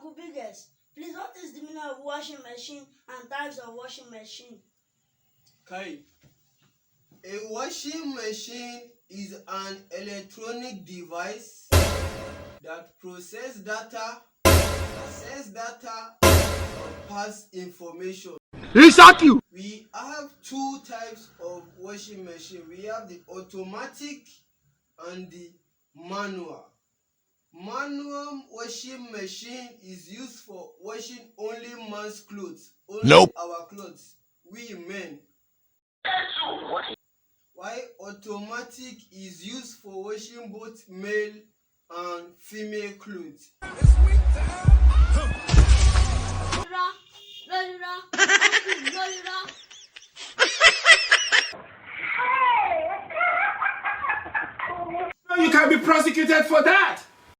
Uncle Biggest, please, what is the meaning of washing machine and types of washing machine? Okay. A washing machine is an electronic device that processes data, access data, or pass information. Exactly. We have two types of washing machine. We have the automatic and the manual. Manual washing machine is used for washing only man's clothes, only our clothes, we men. While automatic is used for washing both male and female clothes. You can be prosecuted for that.